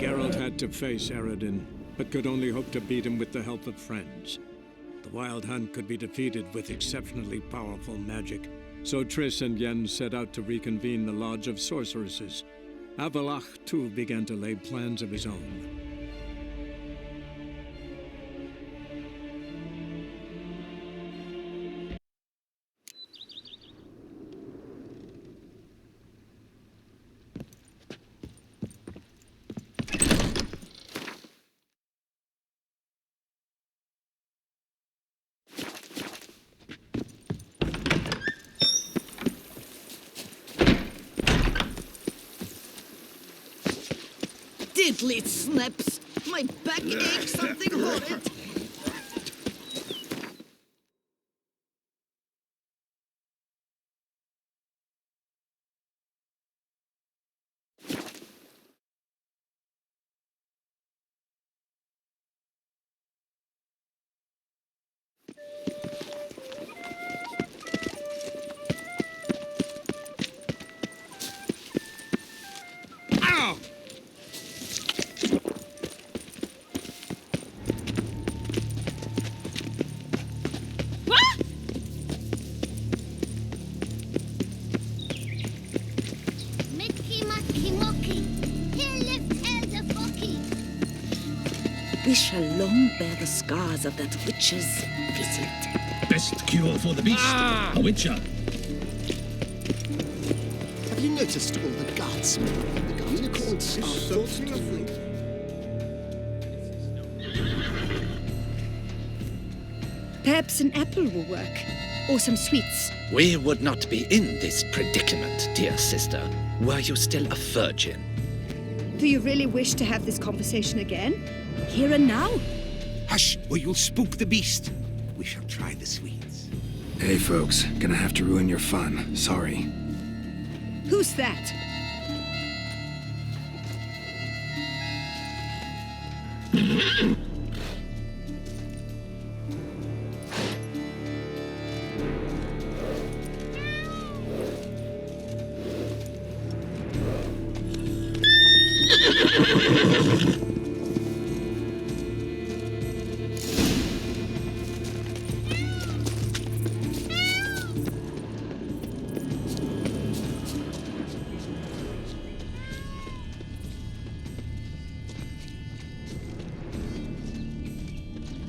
Geralt had to face Eredin, but could only hope to beat him with the help of friends. The Wild Hunt could be defeated with exceptionally powerful magic, so Triss and Yen set out to reconvene the Lodge of Sorceresses. Avalach, too, began to lay plans of his own. Diddly snaps! My back aches something horrid! Ow! We shall long bear the scars of that witch's visit. Best cure for the beast, a witcher. Have you noticed all the guardsmen? The unicorns are thought to think. Perhaps an apple will work, or some sweets. We would not be in this predicament, dear sister, were you still a virgin. Do you really wish to have this conversation again? Here and now? Hush, or you'll spook the beast. We shall try the sweets. Hey folks, gonna have to ruin your fun. Sorry. Who's that?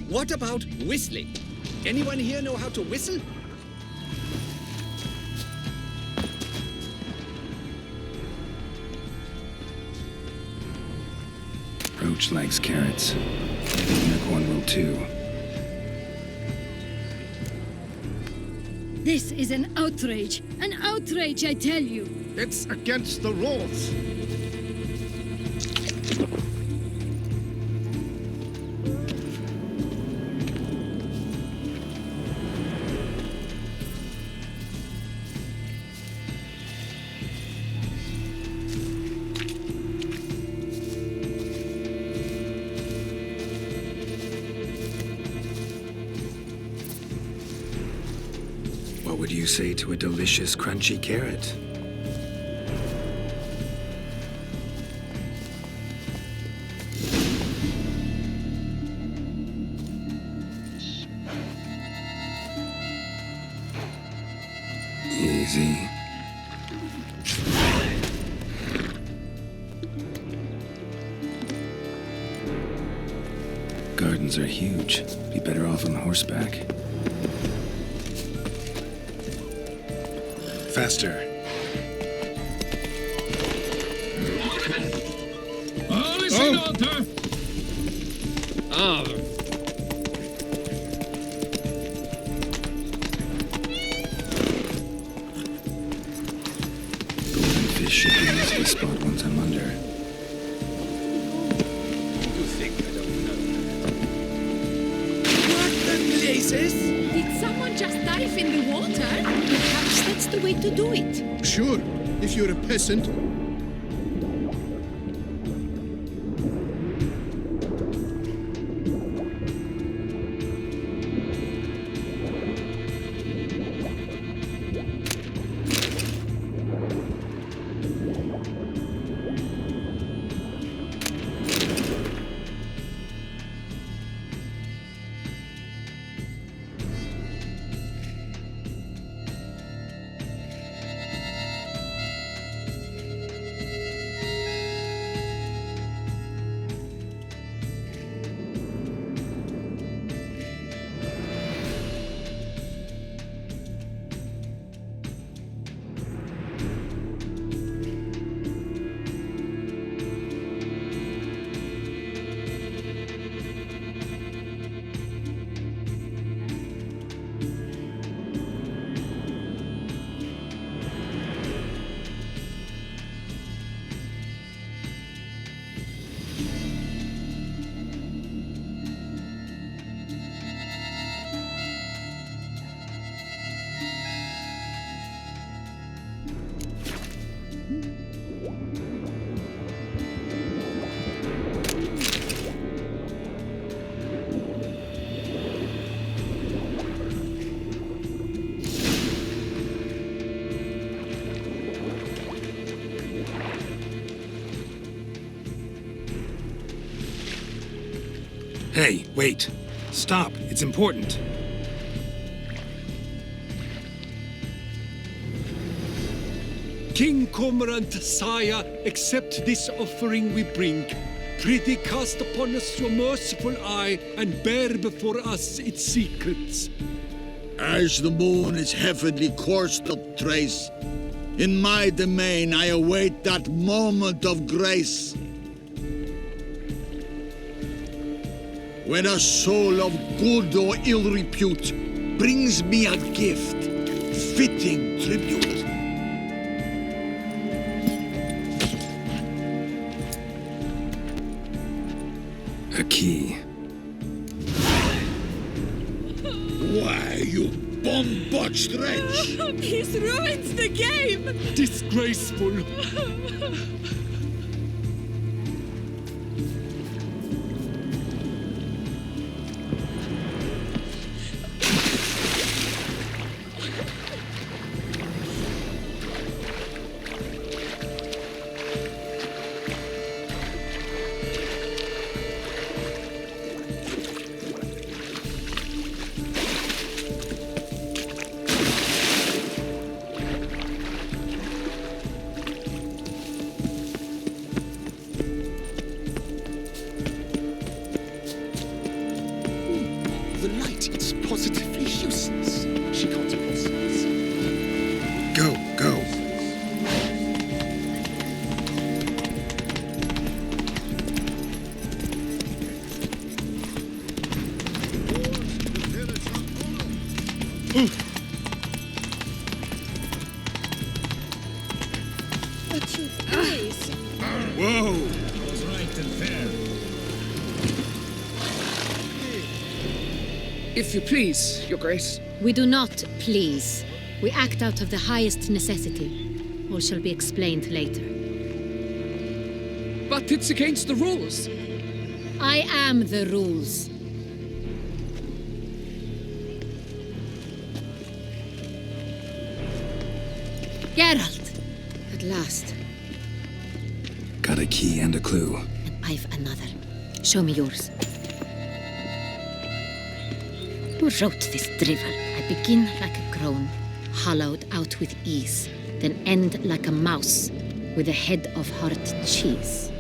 What about whistling? Anyone here know how to whistle? Roach likes carrots. The unicorn will too. This is an outrage! An outrage, I tell you! It's against the rules. What would you say to a delicious, crunchy carrot? Easy. Gardens are huge. Be better off on horseback. Faster. All is in order. Golden fish should be easy to spot once I'm under. You think I don't know? What the blazes? Did someone just dive in the water? Perhaps that's the way to do it. Sure, if you're a peasant. Hey, wait. Stop. It's important. King Cormorant, sire, accept this offering we bring. Prithee cast upon us your merciful eye, and bear before us its secrets. As the moon is heavenly course doth trace, in my domain I await that moment of grace. When a soul of good or ill repute brings me a gift, fitting tribute. A key. Why, you bomb-botched wretch! This ruins the game! Disgraceful! The light is positively useless. She can't possibly. Go, go. But you guys... Whoa! Was right and fair. If you please, Your Grace. We do not please. We act out of the highest necessity. All shall be explained later. But it's against the rules. I am the rules. Geralt! At last. Got a key and a clue. And I've another. Show me yours. Who wrote this drivel? I begin like a crone, hollowed out with ease, then end like a mouse, with a head of hard cheese.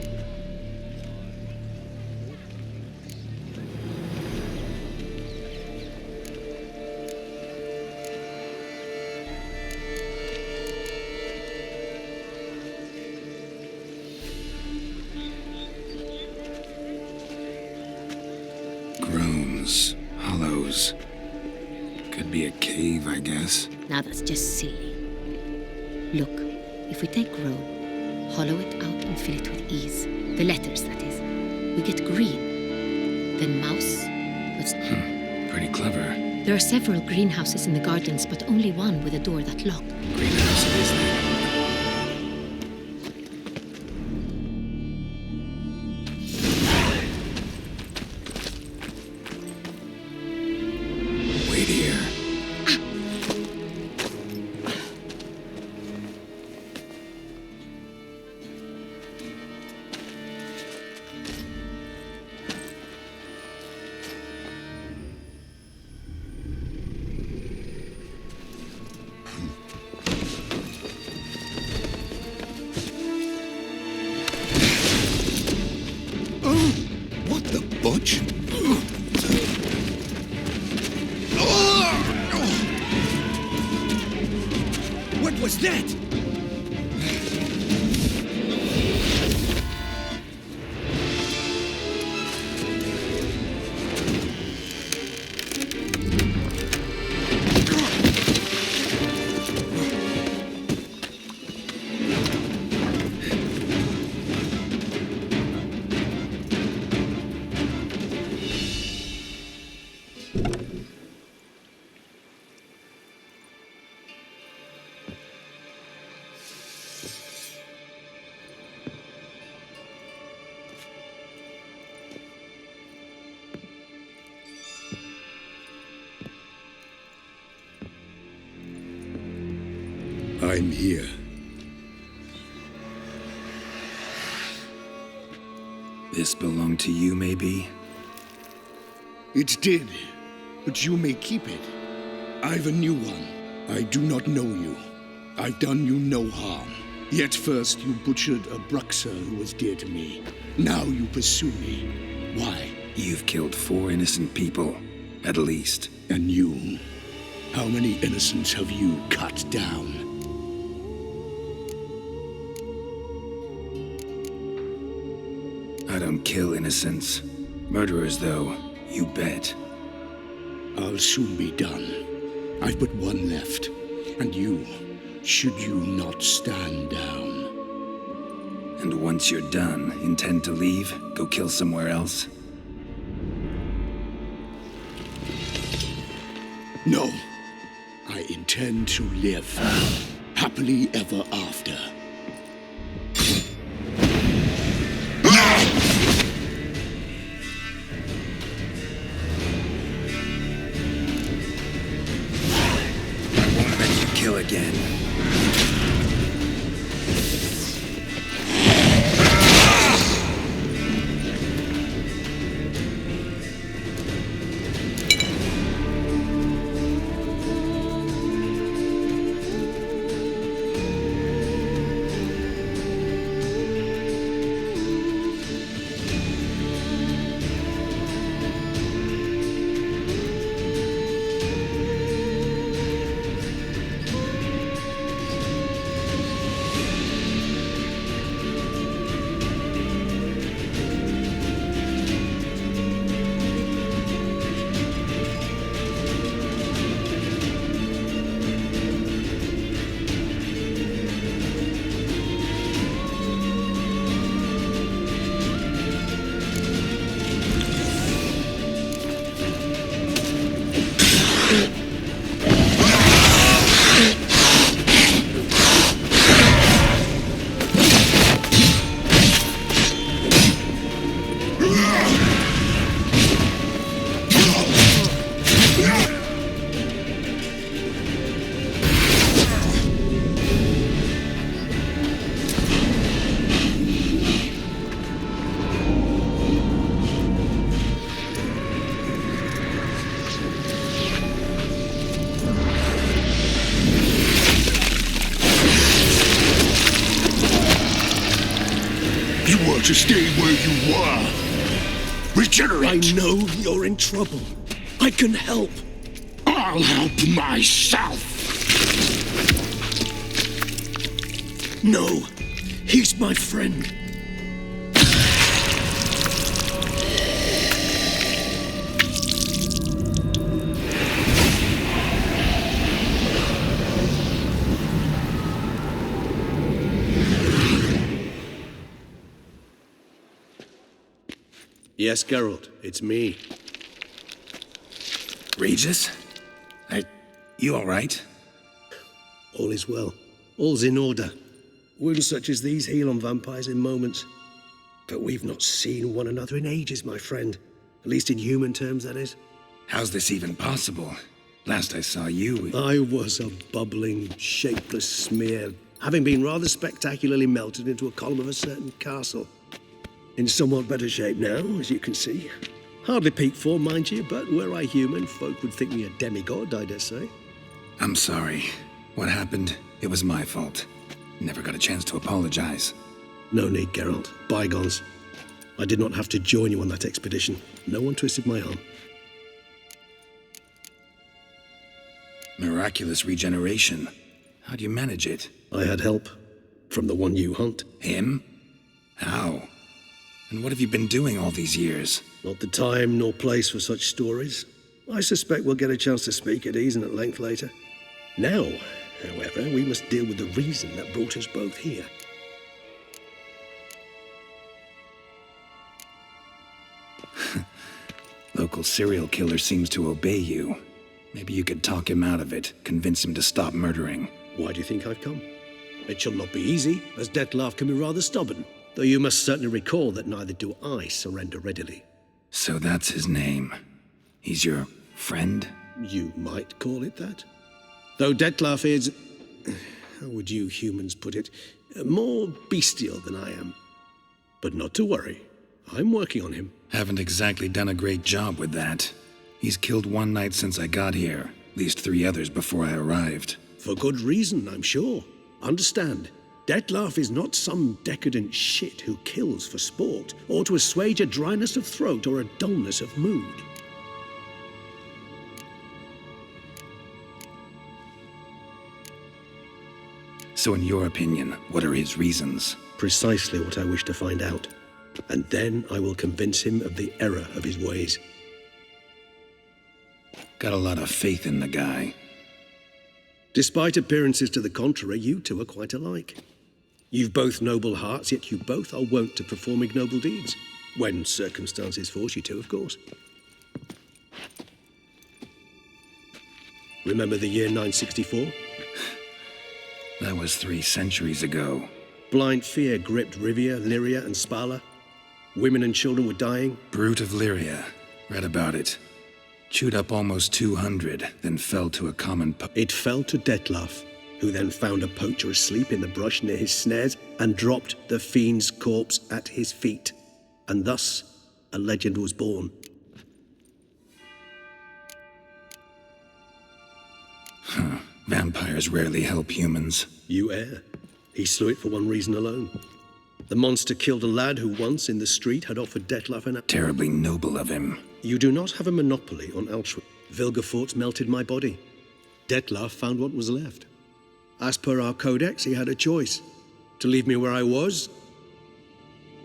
Groans, hollows. Could be a cave, I guess. Now that's just silly. Look, if we take groan, hollow it out and fill it with ease, the letters, that is, we get green. Then mouse, what's... Pretty clever. There are several greenhouses in the gardens, but only one with a door that locked. Greenhouse it is then. Wait here. What the butch? What was that? I'm here. This belonged to you, maybe? It did, but you may keep it. I've a new one. I do not know you. I've done you no harm. Yet first you butchered a Bruxer who was dear to me. Now you pursue me. Why? You've killed 4 innocent people, at least. And you? How many innocents have you cut down? I don't kill innocents. Murderers, though, you bet. I'll soon be done. I've but one left. And you, should you not stand down. And once you're done, intend to leave? Go kill somewhere else? No. I intend to live. Happily ever after. I won't let you kill again. To stay where you were. Regenerate! I know you're in trouble. I can help. I'll help myself. No, he's my friend. Yes, Geralt, it's me. Regis? You all right? All is well. All's in order. Wounds such as these heal on vampires in moments. But we've not seen one another in ages, my friend. At least in human terms, that is. How's this even possible? Last I saw you... I was a bubbling, shapeless smear, having been rather spectacularly melted into a column of a certain castle. In somewhat better shape now, as you can see. Hardly peak form, mind you, but were I human, folk would think me a demigod, I dare say. I'm sorry. What happened, it was my fault. Never got a chance to apologize. No need, Geralt. Bygones. I did not have to join you on that expedition. No one twisted my arm. Miraculous regeneration. How do you manage it? I had help. From the one you hunt. Him? How? And what have you been doing all these years? Not the time nor place for such stories. I suspect we'll get a chance to speak at ease and at length later. Now, however, we must deal with the reason that brought us both here. Local serial killer seems to obey you. Maybe you could talk him out of it, convince him to stop murdering. Why do you think I've come? It shall not be easy, as Dettlaff can be rather stubborn. Though you must certainly recall that neither do I surrender readily. So that's his name. He's your friend? You might call it that. Though Dettlaff is, how would you humans put it, more bestial than I am. But not to worry. I'm working on him. Haven't exactly done a great job with that. He's killed one knight since I got here, at least 3 others before I arrived. For good reason, I'm sure. Understand, Dettlaff is not some decadent shit who kills for sport, or to assuage a dryness of throat or a dullness of mood. So in your opinion, what are his reasons? Precisely what I wish to find out. And then I will convince him of the error of his ways. Got a lot of faith in the guy. Despite appearances to the contrary, you two are quite alike. You've both noble hearts, yet you both are wont to perform ignoble deeds. When circumstances force you to, of course. Remember the year 964? That was 3 centuries ago. Blind fear gripped Rivia, Lyria, and Spala. Women and children were dying. Brute of Lyria. Read about it. Chewed up almost 200, then fell to a common It fell to Dettlaff, who then found a poacher asleep in the brush near his snares and dropped the fiend's corpse at his feet. And thus, a legend was born. Huh. Vampires rarely help humans. You err. He slew it for one reason alone. The monster killed a lad who once in the street had offered Dettlaff an... Terribly noble of him. You do not have a monopoly on Auschwitz. Vilgefortz melted my body. Dettlaff found what was left. As per our codex, he had a choice. To leave me where I was.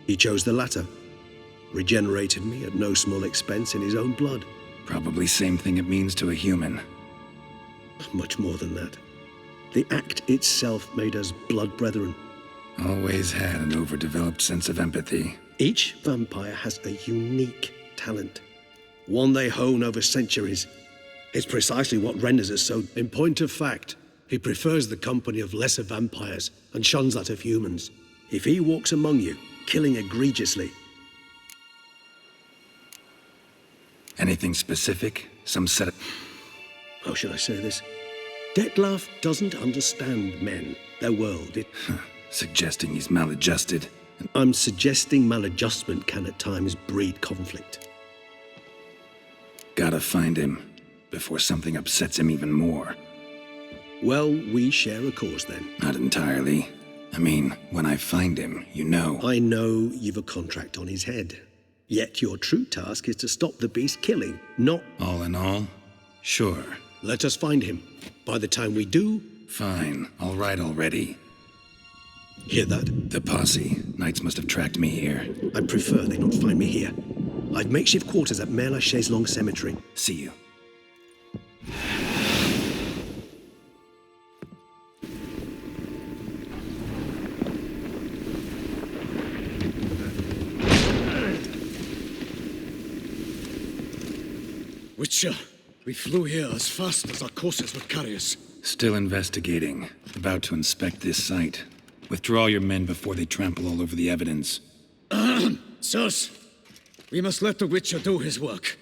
He chose the latter. Regenerated me at no small expense in his own blood. Probably same thing it means to a human. Much more than that. The act itself made us blood brethren. Always had an overdeveloped sense of empathy. Each vampire has a unique talent. One they hone over centuries. It's precisely what renders us so... In point of fact, he prefers the company of lesser vampires and shuns that of humans. If he walks among you, killing egregiously... Anything specific? Some set of... How should I say this? Dettlaff doesn't understand men, their world. Suggesting he's maladjusted. I'm suggesting maladjustment can at times breed conflict. Gotta find him, before something upsets him even more. Well, we share a cause then. Not entirely. I mean, when I find him, you know. I know you've a contract on his head. Yet your true task is to stop the beast killing, not... All in all, sure. Let us find him. By the time we do... Fine. All right already. Hear that? The posse. Knights must have tracked me here. I prefer they not find me here. I've makeshift quarters at Mère Lachaise Long Cemetery. See you. Witcher, we flew here as fast as our courses would carry us. Still investigating. About to inspect this site. Withdraw your men before they trample all over the evidence. Sirs, we must let the Witcher do his work.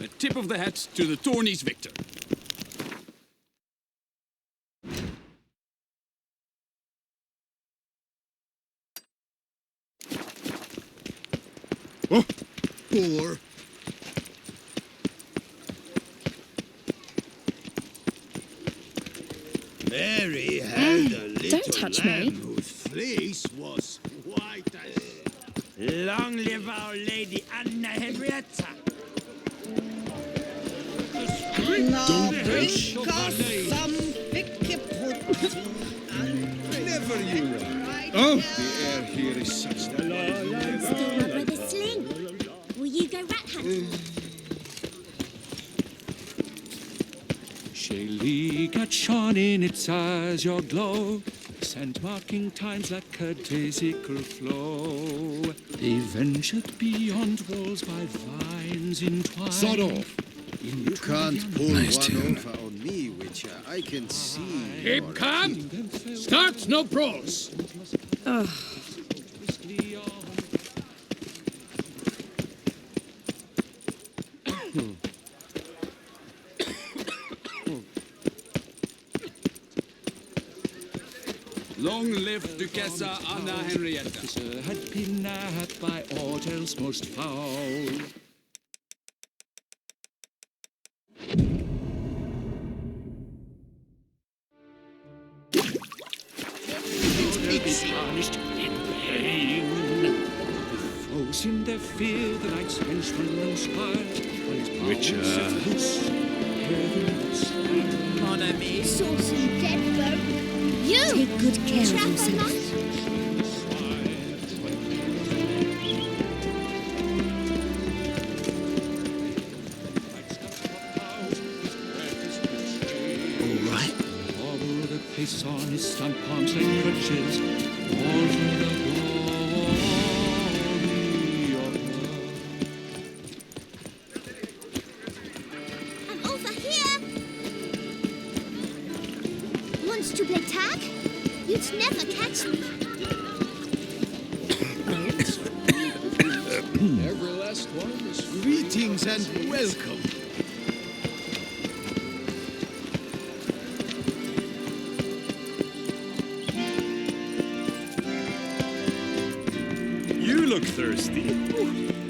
A tip of the hat to the tourney's victor. Oh, poor. Mary had a little don't touch me. lamb whose fleece was white as... Long live our Lady Anna Henrietta! Now bring us some picky pudding. Never you are. Oh, the air here is such that... Steal my brother's sling. Will you go rat hunting? Shaylee got shone in its eyes, your glow, scent marking times like a daisical flow. They ventured beyond walls by vines entwined. Sod off! You can't pull Nice one tune. over on me, Witcher. I can see. Keep calm. Start no brawls. Long live Duchess Anna Henrietta. Had been nabbed by aught else most foul. Punished in pain. Foes in their fear, the night's vengeful and spied. Witcher. Mon ami. Saucy deadboat. You! Take good care of Trapper yourself. knight. All right. Over the face on his stunt palms like crutches. All for the glory of love. I'm over here. Wants to play tag? You'd never catch me. Every last one is Greetings and welcome. You look thirsty.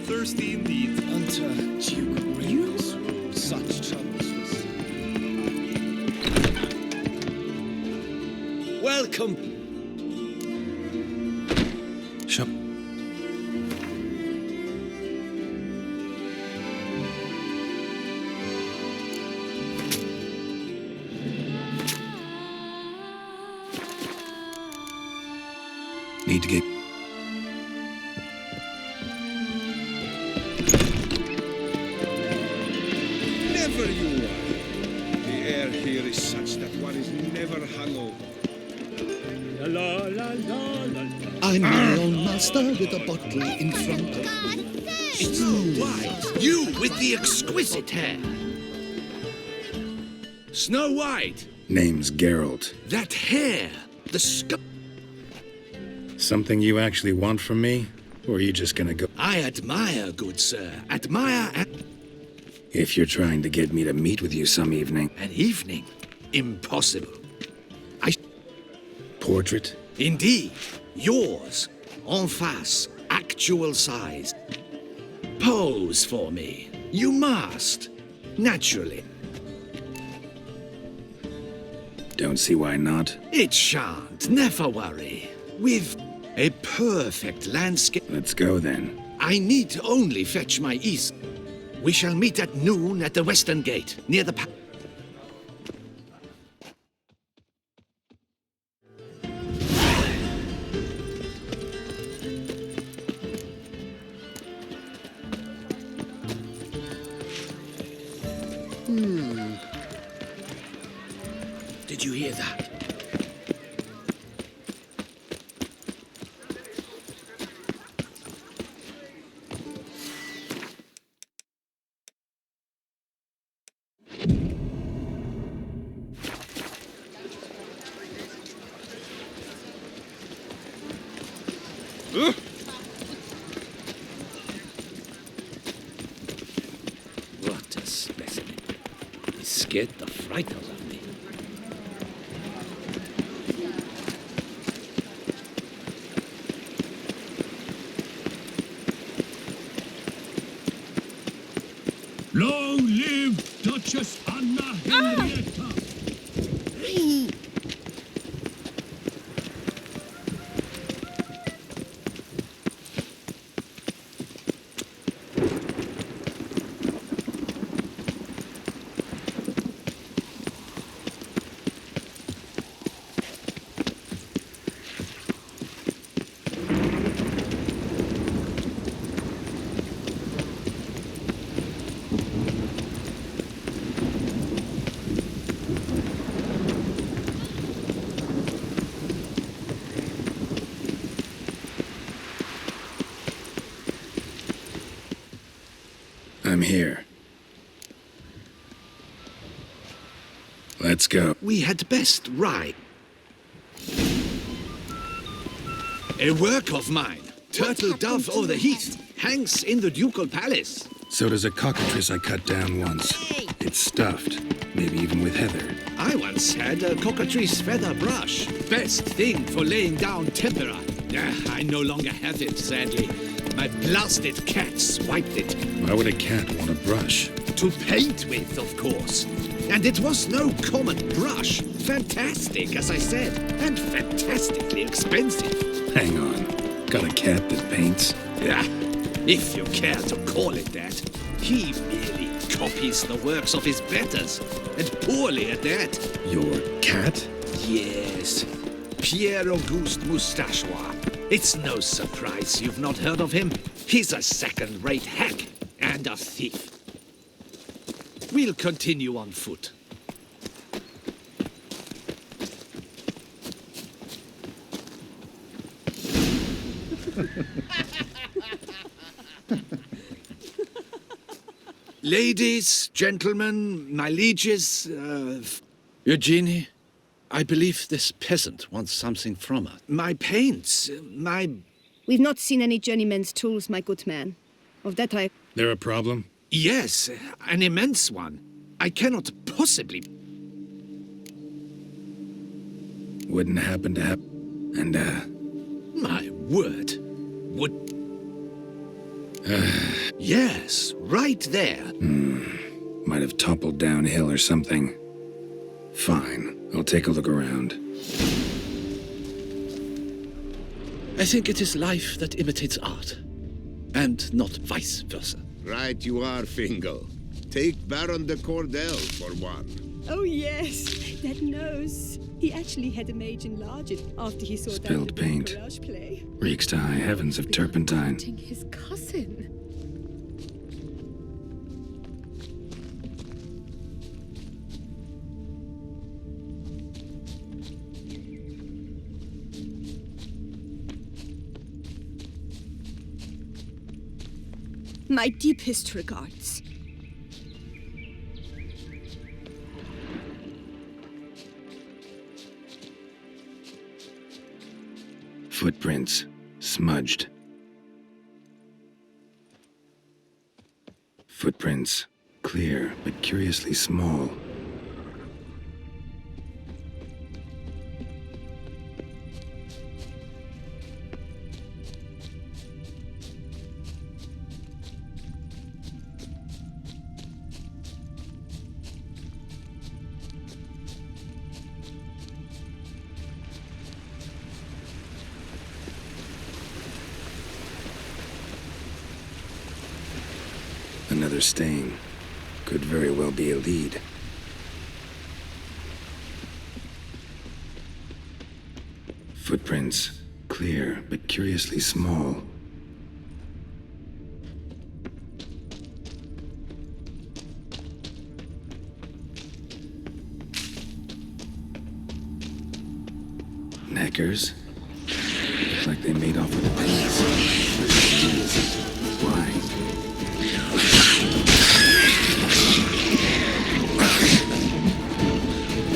Thirsty indeed. Unto Duke Reynolds, such troubles was. Welcome. Shut. Need to get. Never you are. The air here is such that one is never hungover. I'm my own master with a bottle in front of me. Snow White, you with the exquisite hair. Snow White, Name's Geralt. that hair, the sc... Something you actually want from me? Or are you just gonna go? I admire, good sir. Admire If you're trying to get me to meet with you some evening. an evening. Impossible. Portrait? Indeed. Yours. En face. Actual size. Pose for me. You must. Naturally. Don't see why not. It shan't. Never worry. With a perfect landscape. Let's go then. I need only fetch my ease. We shall meet at noon at the western gate, near the Did you hear that? What a specimen. He scared the fright out of me. Long live Duchess Anna Henrietta! I'm here. Let's go. We had best ride. A work of mine, turtle dove o'er the heath, hangs in the ducal palace. So does a cockatrice I cut down once. It's stuffed, maybe even with heather. I once had a cockatrice feather brush. Best thing for laying down tempera. I no longer have it, sadly. My blasted cat swiped it. Why would a cat want a brush? To paint with, of course. And it was no common brush. Fantastic, as I said, and fantastically expensive. Hang on. Got a cat that paints? Yeah, if you care to call it that. He merely copies the works of his betters, and poorly at that. Your cat? Yes. Pierre-Auguste Moustachois. It's no surprise you've not heard of him. He's a second-rate hack and a thief. We'll continue on foot. Ladies, gentlemen, my lieges, Eugenie, I believe this peasant wants something from us. My paints, We've not seen any journeyman's tools, my good man. Of that I... There a problem? Yes, an immense one. I cannot possibly... Wouldn't happen to have... And, My word. Would... Yes, right there. Might have toppled downhill or something. Fine, I'll take a look around. I think it is life that imitates art, and not vice versa. Right you are, Fingal. Take Baron de Cordel for one. Oh yes, that nose. He actually had a mage enlarge it after he saw Spilled that paint. Garage play. Reeks to high heavens of turpentine. His cousin. My deepest regards. Footprints. Smudged. Footprints. Clear, but curiously small. Another stain. Could very well be a lead. Footprints. Clear, but curiously small. Knackers. Look like they made off with the paints. Why?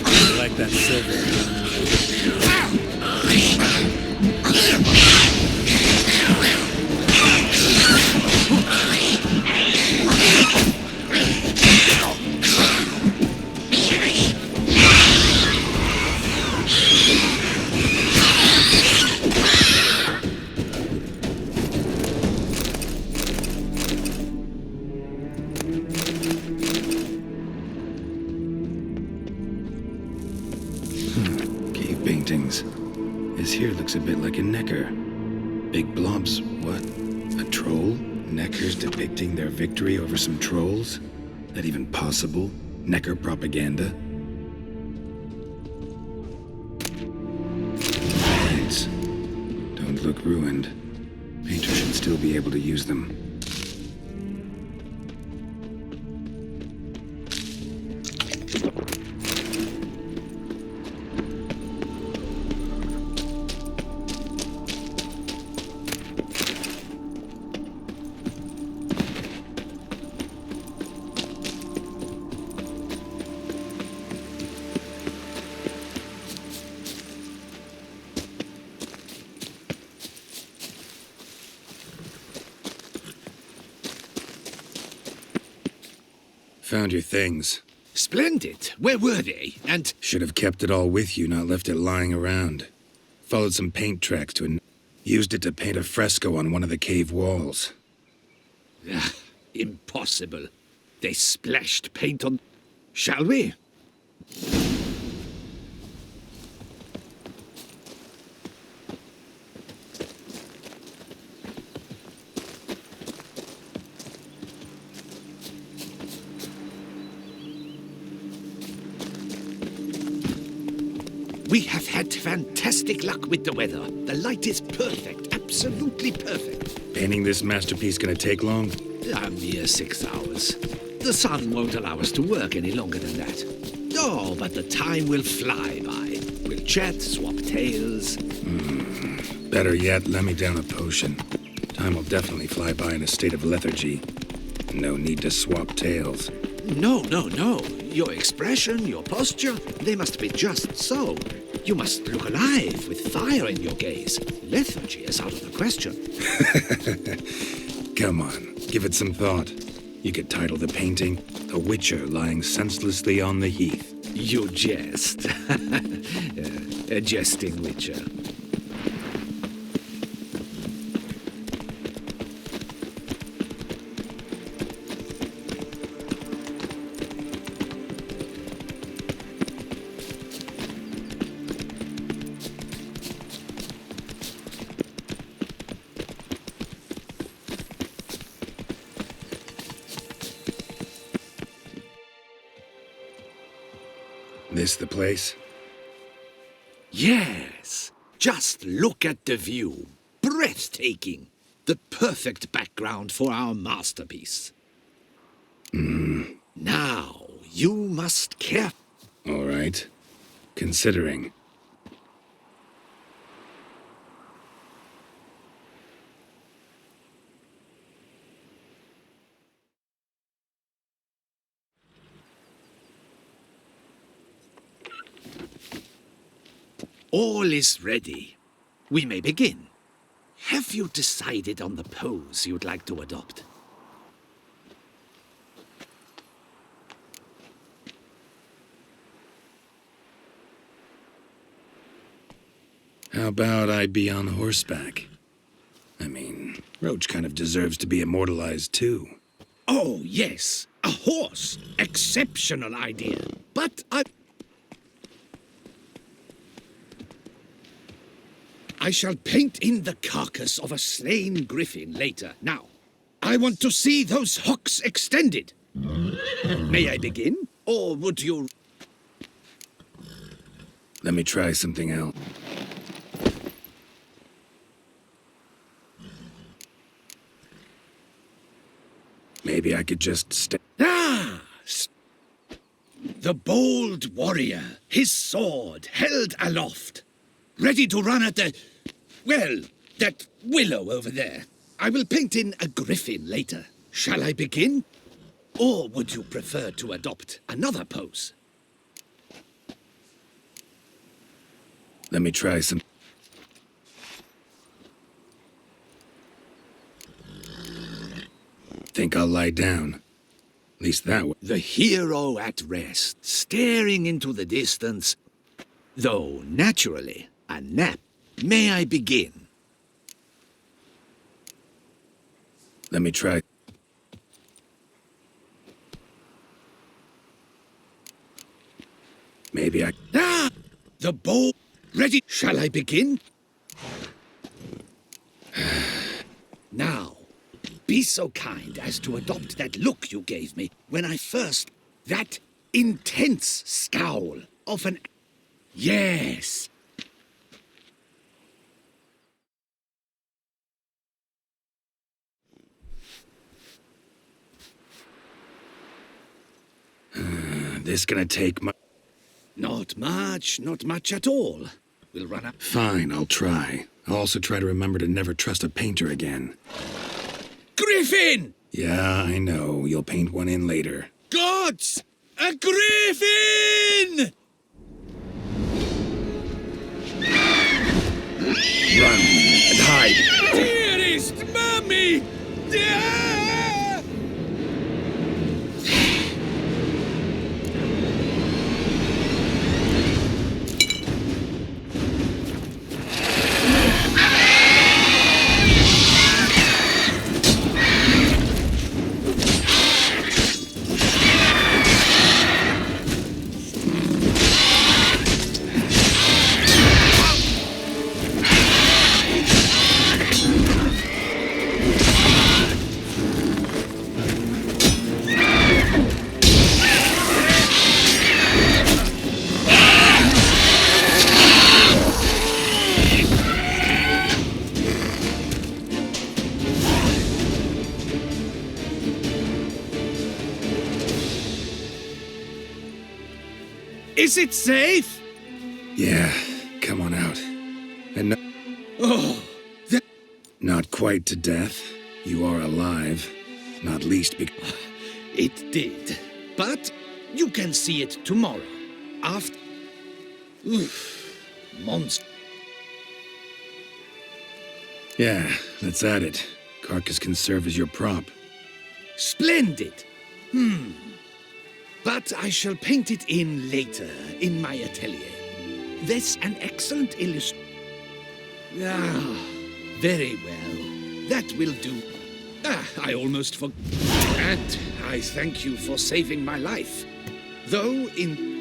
I like that silver. paintings. This here looks a bit like a necker. Big blobs, what? A troll? Neckers depicting their victory over some trolls? That even possible? Necker propaganda? Paints. Don't look ruined. Painters should still be able to use them. Found your things. Splendid. Where were they? And... Should have kept it all with you, not left it lying around. Followed some paint tracks to used it to paint a fresco on one of the cave walls. Impossible. They splashed paint on... Shall we? We have had fantastic luck with the weather. The light is perfect, absolutely perfect. Painting this masterpiece gonna take long? A mere 6 hours. The sun won't allow us to work any longer than that. Oh, but the time will fly by. We'll chat, swap tales. Better yet, let me down a potion. Time will definitely fly by in a state of lethargy. No need to swap tales. No. Your expression, your posture, they must be just so. You must look alive with fire in your gaze. Lethargy is out of the question. Come on, give it some thought. You could title the painting, "The Witcher Lying Senselessly on the Heath." You jest. A jesting witcher. This the place? Yes. Just look at the view. Breathtaking. The perfect background for our masterpiece. Now, you must care. All right. Considering. All is ready. We may begin. Have you decided on the pose you'd like to adopt? How about I be on horseback? I mean, Roach kind of deserves to be immortalized too. Oh, yes. A horse. Exceptional idea. But I shall paint in the carcass of a slain griffin later. Now, I want to see those hocks extended. May I begin? Or would you... Let me try something else. Maybe I could just stay. The bold warrior, his sword held aloft, ready to run at the... well, that willow over there. I will paint in a griffin later. Shall I begin? Or would you prefer to adopt another pose? Let me try some. Think I'll lie down. At least that way. The hero at rest, staring into the distance. Though, naturally, a nap. May I begin? Let me try. Maybe I... The bow... Ready? Shall I begin? Now, be so kind as to adopt that look you gave me when I first... That intense scowl of an... Yes. This gonna take Not much at all. We'll run up. Fine, I'll try. I'll also try to remember to never trust a painter again. Griffin! Yeah, I know. You'll paint one in later. Gods! A griffin! Run and hide! Dearest Mummy! Is it safe? Yeah, come on out. And no... Oh, Not quite to death. You are alive. Not least because... It did. But you can see it tomorrow. After... Oof. Monster. Yeah, that's at it. Carcass can serve as your prop. Splendid. But I shall paint it in later, in my atelier. That's an excellent illustration. Ah, very well. That will do. I almost forgot. And I thank you for saving my life. Though in...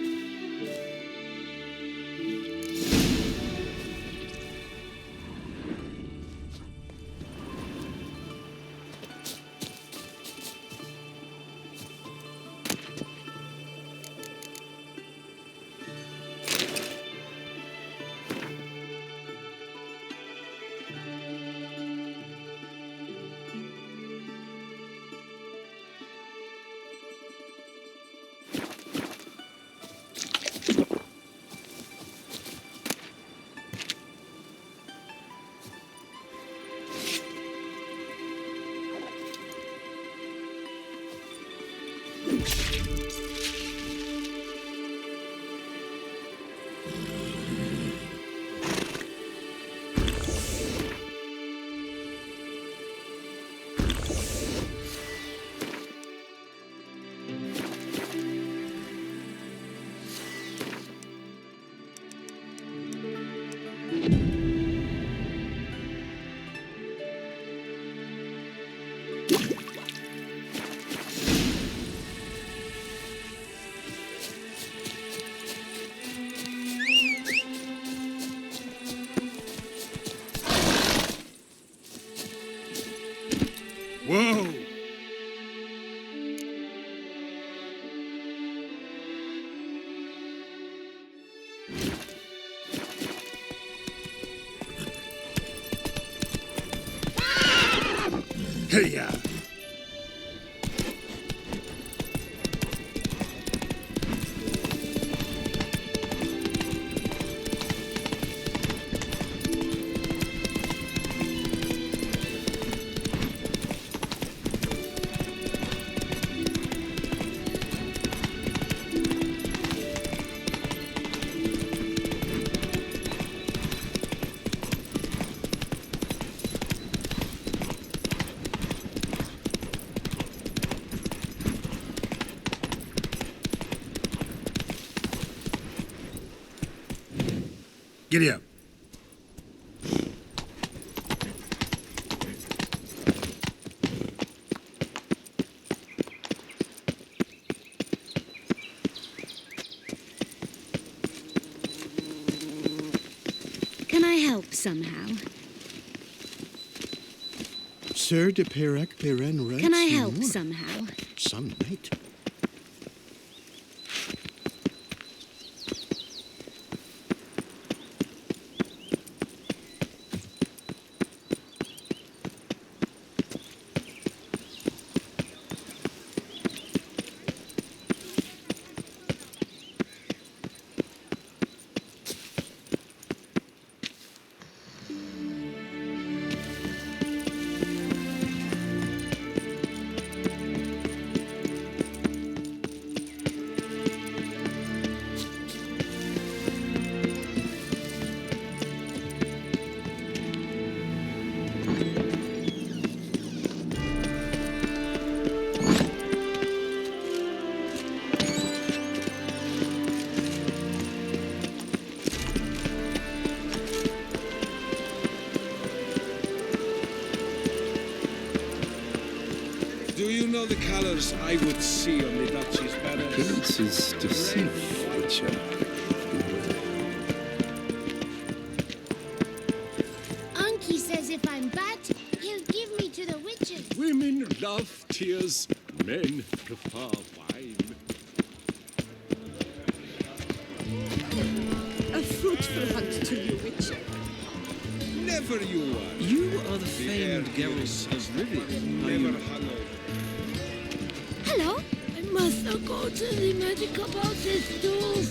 Whoa! Hey-ya! Giddy up. help somehow? Sir de Perec Peren Rex. Can I help somehow? Some might. Do you know the colors I would see on the Duchess' banners? Appearance is deceived, Witcher. Unky says if I'm bad, he'll give me to the witches. Women love tears, men prefer wine. A fruitful hunt to you, Witcher. Never you are. You are the famed Geralt of Rivia. Never hungover. Hello? I must not go to the magical houses too.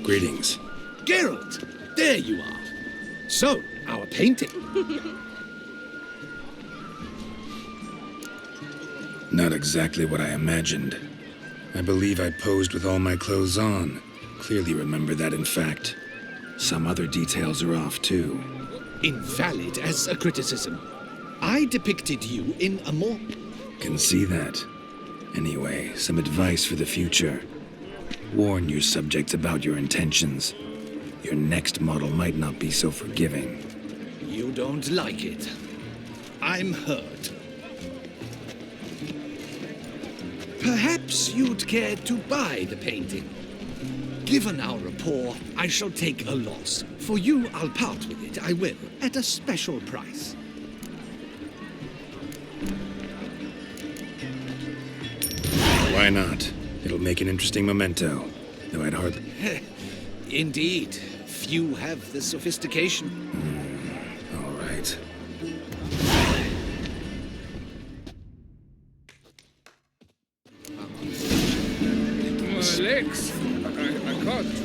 Greetings. Geralt, there you are. So, our painting. Not exactly what I imagined. I believe I posed with all my clothes on. Clearly remember that, in fact. Some other details are off, too. Invalid as a criticism. I depicted you in a more... Can see that. Anyway, some advice for the future. Warn your subjects about your intentions. Your next model might not be so forgiving. You don't like it. I'm hurt. Perhaps you'd care to buy the painting. Given our rapport, I shall take a loss. For you, I'll part with it, I will, at a special price. Why not? It'll make an interesting memento, though I'd hardly... Indeed. Few have the sophistication. All right. My legs. I can't.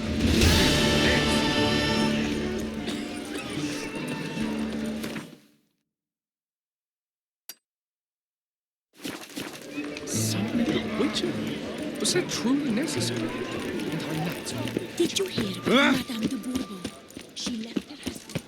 Something a witcher? Was that truly necessary? And I'm not. Did you hear about Madame de Bourbon? She left her husband.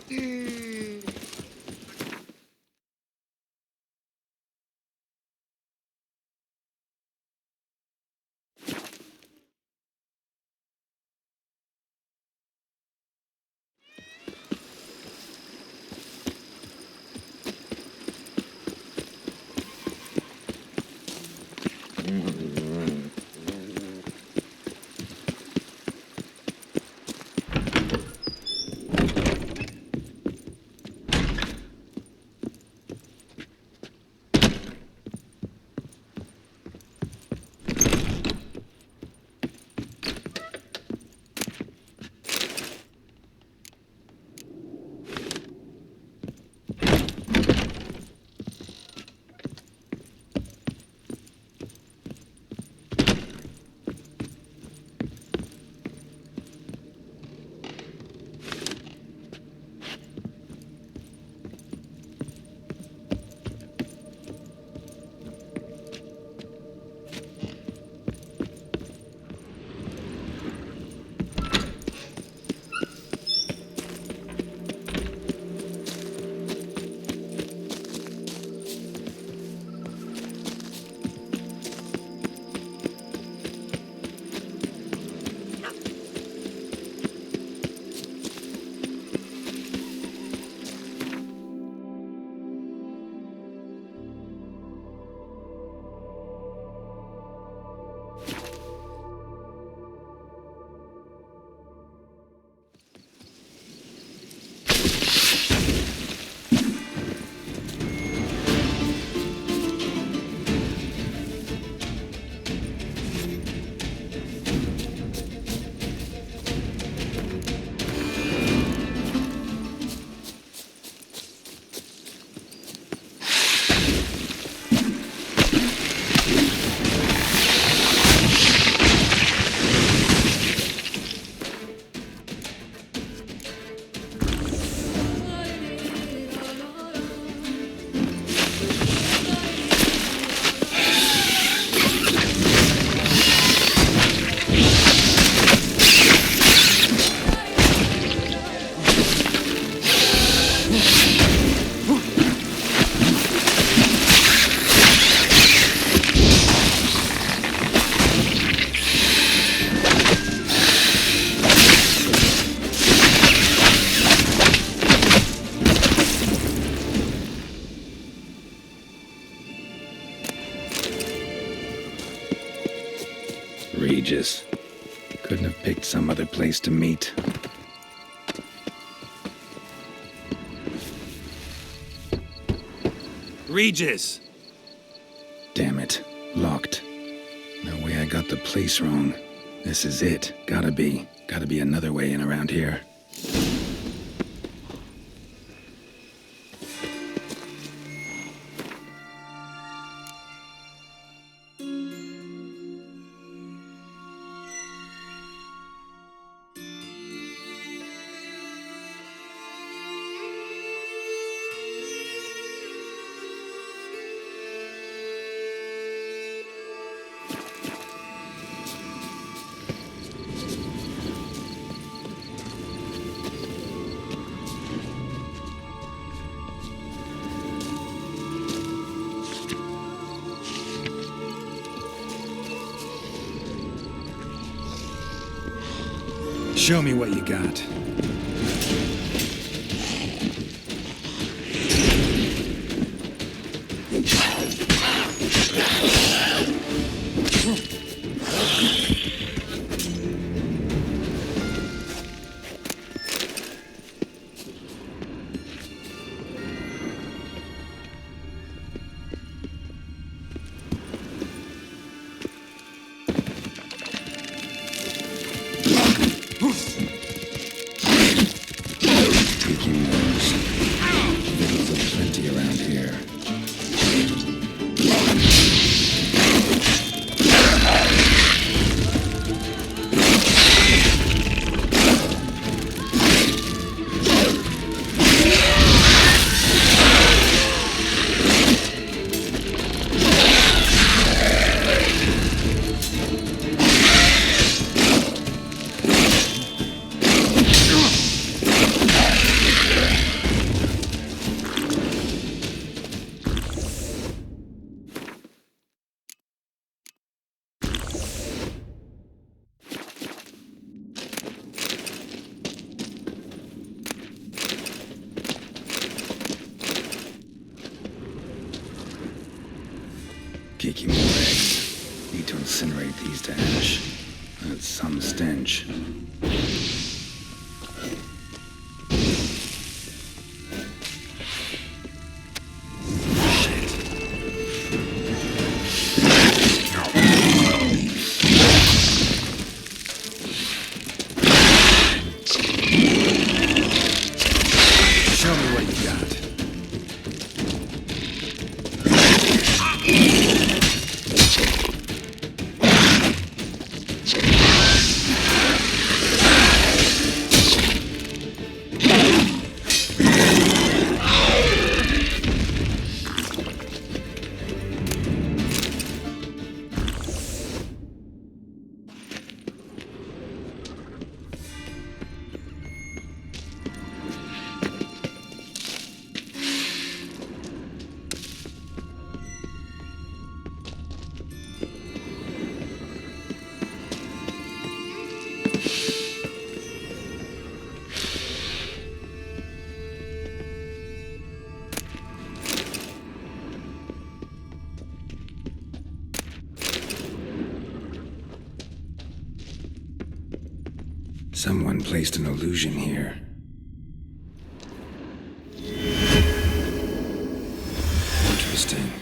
Regis. Couldn't have picked some other place to meet. Regis! Damn it. Locked. No way I got the place wrong. This is it. Gotta be. Gotta be another way in around here. Show me what you got. Geeky more eggs. Need to incinerate these to ash. That's some stench. Show me what you got. Someone placed an illusion here. Interesting.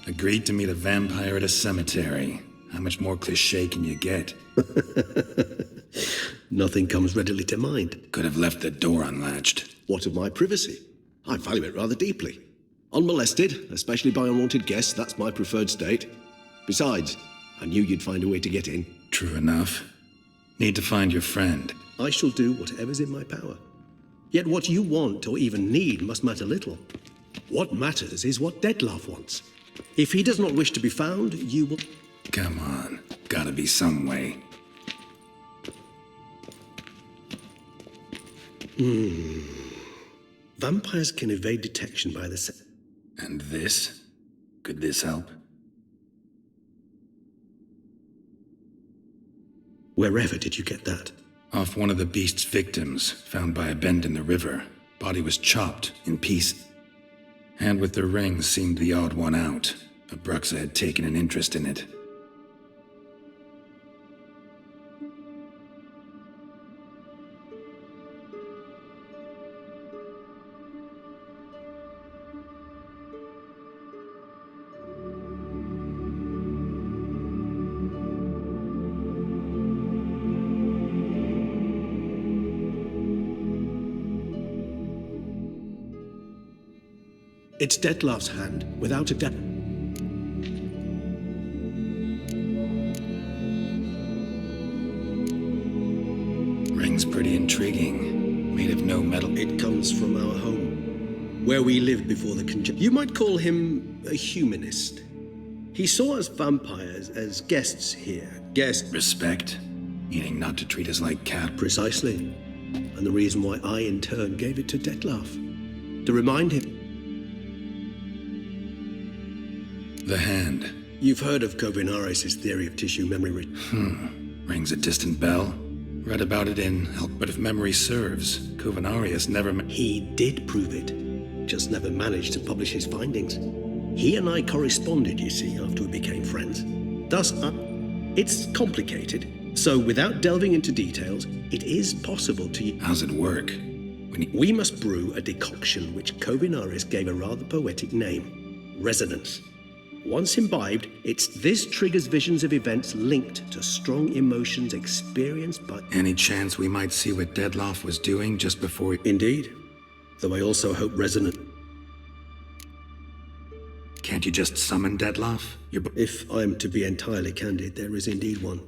Agreed to meet a vampire at a cemetery. How much more cliché can you get? Nothing comes readily to mind. Could have left the door unlatched. What of my privacy? I value it rather deeply. Unmolested, especially by unwanted guests, that's my preferred state. Besides, I knew you'd find a way to get in. True enough. Need to find your friend. I shall do whatever's in my power. Yet what you want or even need must matter little. What matters is what Dettlaff wants. If he does not wish to be found, you will... Come on. Gotta be some way. Vampires can evade detection by the... And this? Could this help? Wherever did you get that? Off one of the beast's victims, found by a bend in the river. Body was chopped in pieces. Hand with the ring seemed the odd one out. Abruxa had taken an interest in it. It's Dettlaff's hand, without a doubt. Ring's pretty intriguing. Made of no metal. It comes from our home, where we lived before the conjunction. You might call him a humanist. He saw us vampires as guests here. Guests. Respect? Meaning not to treat us like cat. Precisely. And the reason why I, in turn, gave it to Dettlaff. To remind him. The hand. You've heard of Kovinaris' theory of tissue memory. Rings a distant bell. Read about it in Help. But if memory serves, Kovinaris never... He did prove it. Just never managed to publish his findings. He and I corresponded, you see, after we became friends. Thus, it's complicated. So, without delving into details, it is possible to... How's it work? We must brew a decoction which Kovinaris gave a rather poetic name. Resonance. Once imbibed, this triggers visions of events linked to strong emotions experienced by... Any chance we might see what Dettlaff was doing just before... Indeed. Though I also hope resonant... Can't you just summon Dettlaff? If I'm to be entirely candid, there is indeed one.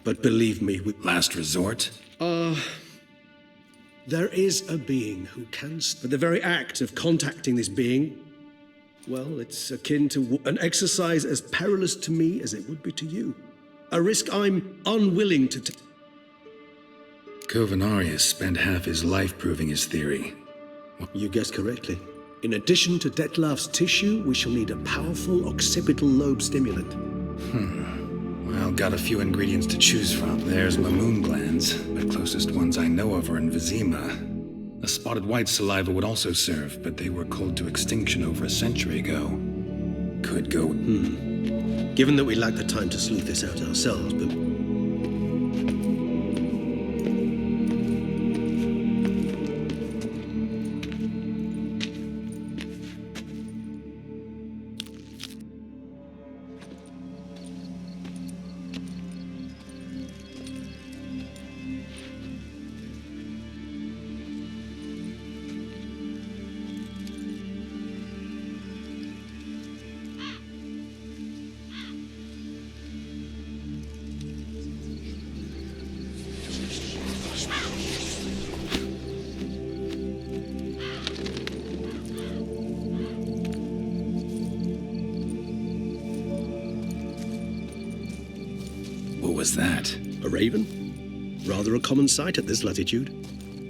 But believe me... Last resort? There is a being who can... But the very act of contacting this being... Well, it's akin to an exercise as perilous to me as it would be to you. A risk I'm unwilling to take. Kovinaris spent half his life proving his theory. You guessed correctly. In addition to Dettlaff's tissue, we shall need a powerful occipital lobe stimulant. Well, got a few ingredients to choose from. There's mamoon glands, but closest ones I know of are in Vizima. A spotted white saliva would also serve, but they were cold to extinction over a century ago. Could go... Given that we lack the time to sleuth this out ourselves, but... What was that? A raven? Rather a common sight at this latitude.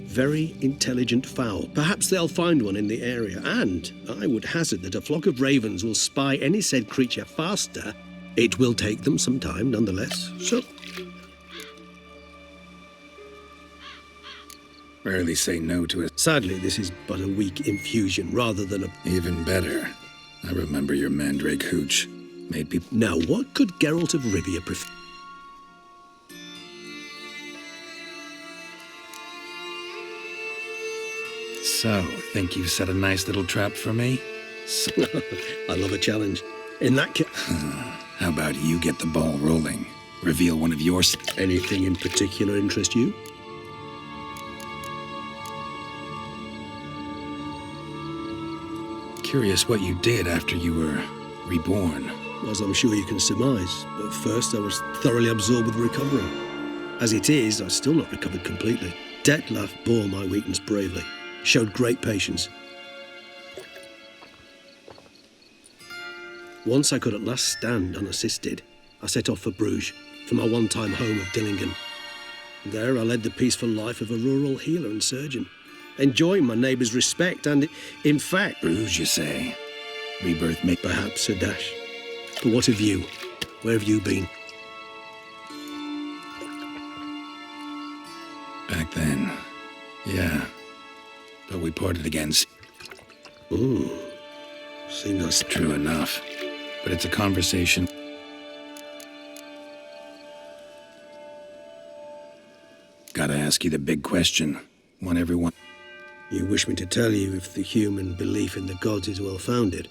Very intelligent fowl. Perhaps they'll find one in the area, and I would hazard that a flock of ravens will spy any said creature faster. It will take them some time, nonetheless. So... Rarely say no to it. Sadly, this is but a weak infusion, rather than a... Even better. I remember your mandrake hooch. Made people... Now, what could Geralt of Rivia prefer? So, think you've set a nice little trap for me? I love a challenge. In that case... How about you get the ball rolling? Reveal one of yours... Anything in particular interest you? curious what you did after you were reborn. As I'm sure you can surmise, at first I was thoroughly absorbed with recovering. As it is, I've still not recovered completely. Detlef bore my weakness bravely, showed great patience. Once I could at last stand unassisted, I set off for Bruges, for my one-time home of Dillingen. There I led the peaceful life of a rural healer and surgeon, enjoying my neighbours' respect and, in fact... Bruges, you say? Rebirth may... Perhaps a dash. But what of you? Where have you been? Back then, yeah. But we parted again. Ooh, seems that's true enough. But it's a conversation. Gotta ask you the big question. One everyone... You wish me to tell you if the human belief in the gods is well-founded?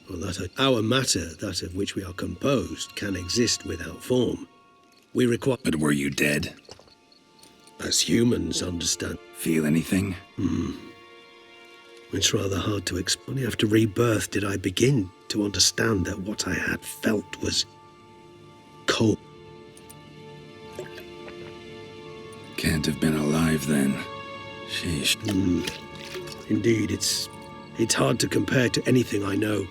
Or that our matter, that of which we are composed, can exist without form? We require... But were you dead? As humans understand. Feel anything? It's rather hard to explain. Only after rebirth did I begin to understand that what I had felt was cold. Can't have been alive then. Sheesh. Indeed, it's hard to compare to anything I know.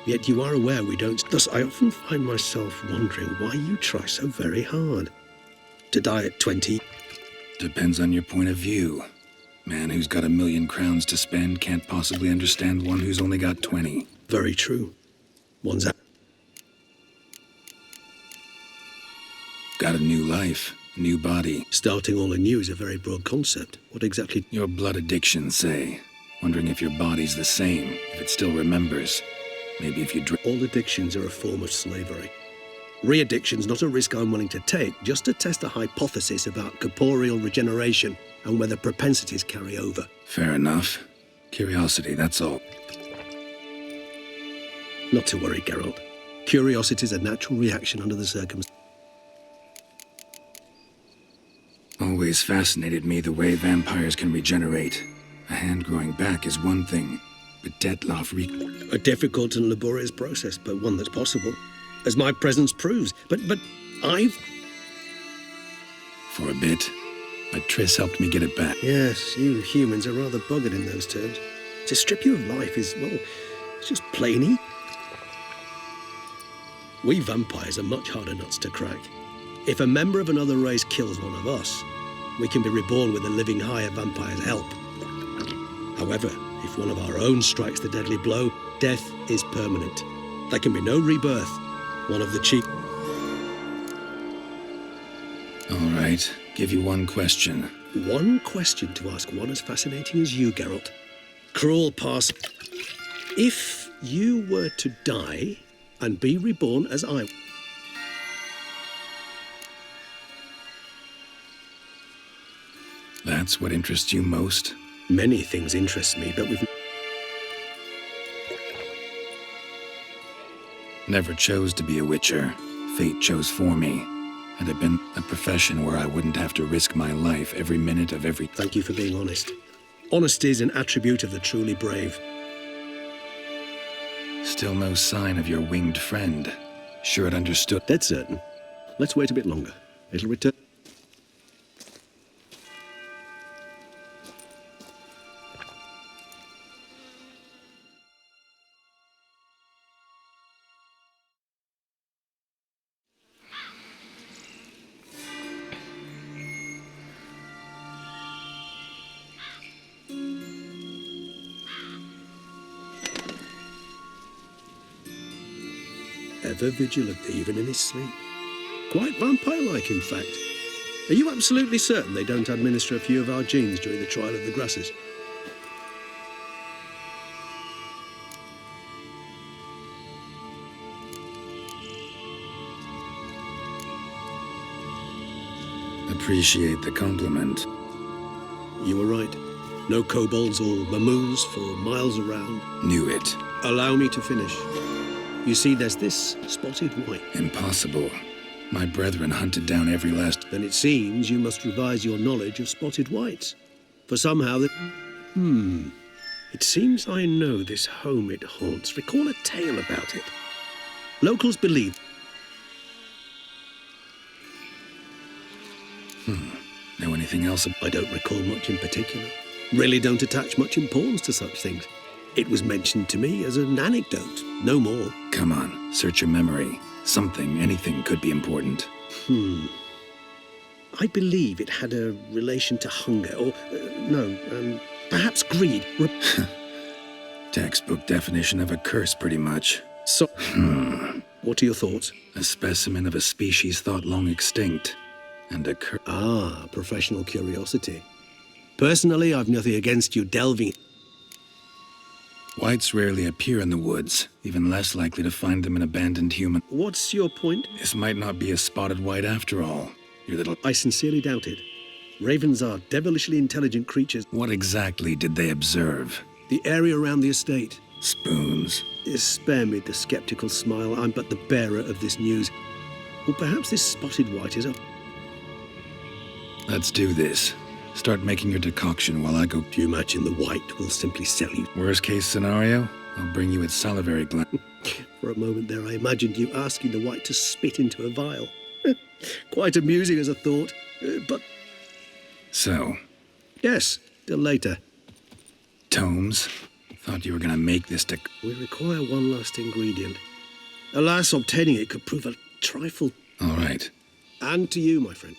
Yet you are aware we don't. Thus, I often find myself wondering why you try so very hard. To die at 20. Depends on your point of view. Man who's got 1,000,000 crowns to spend can't possibly understand one who's only got 20. Very true. One's out. Got a new life, new body. Starting all anew is a very broad concept. What exactly? Your blood addiction, say. Wondering if your body's the same, if it still remembers. Maybe if you drink. All addictions are a form of slavery. Re-addiction's not a risk I'm willing to take, just to test a hypothesis about corporeal regeneration and whether propensities carry over. Fair enough. Curiosity, that's all. Not to worry, Geralt. Curiosity is a natural reaction under the circumstances. Always fascinated me the way vampires can regenerate. A hand growing back is one thing, but Detlef A difficult and laborious process, but one that's possible. As my presence proves. But I've... For a bit. But Triss helped me get it back. Yes, you humans are rather buggered in those terms. To strip you of life is, well, it's just plain easy. We vampires are much harder nuts to crack. If a member of another race kills one of us, we can be reborn with a living higher vampire's help. However, if one of our own strikes the deadly blow, death is permanent. There can be no rebirth. One of the cheap... All right, give you one question. One question to ask one as fascinating as you, Geralt. Cruel pass. If you were to die and be reborn as I... That's what interests you most? Many things interest me, but we've... Never chose to be a witcher. Fate chose for me. Had it been a profession where I wouldn't have to risk my life every minute of every... Thank you for being honest. Honesty is an attribute of the truly brave. Still no sign of your winged friend. Sure it understood... Dead certain. Let's wait a bit longer. It'll return... Ever vigilant, even in his sleep. Quite vampire-like, in fact. Are you absolutely certain they don't administer a few of our genes during the trial of the grasses? Appreciate the compliment. You were right. No kobolds or mamoons for miles around. Knew it. Allow me to finish. You see, there's this spotted white. Impossible. My brethren hunted down every last... Then it seems you must revise your knowledge of spotted whites. For somehow that... It seems I know this home it haunts. Recall a tale about it. Locals believe... Know anything else? I don't recall much in particular. Really don't attach much importance to such things. It was mentioned to me as an anecdote, no more. Come on, search your memory. Something, anything could be important. I believe it had a relation to hunger, or, perhaps greed. Textbook definition of a curse, pretty much. So, what are your thoughts? A specimen of a species thought long extinct. And a curse. Ah, professional curiosity. Personally, I've nothing against you delving. Whites rarely appear in the woods, even less likely to find them in abandoned human. What's your point? This might not be a spotted white after all. Your little... I sincerely doubt it. Ravens are devilishly intelligent creatures. What exactly did they observe? The area around the estate. Spoons. Spare me the skeptical smile. I'm but the bearer of this news. Or perhaps this spotted white is a... Let's do this. Start making your decoction while I go... Do you imagine the white will simply sell you? Worst case scenario, I'll bring you its salivary gland. For a moment there, I imagined you asking the white to spit into a vial. Quite amusing as a thought, but... So? Yes, till later. Tomes? Thought you were gonna make this to... We require one last ingredient. Alas, obtaining it could prove a trifle... All right. And to you, my friend.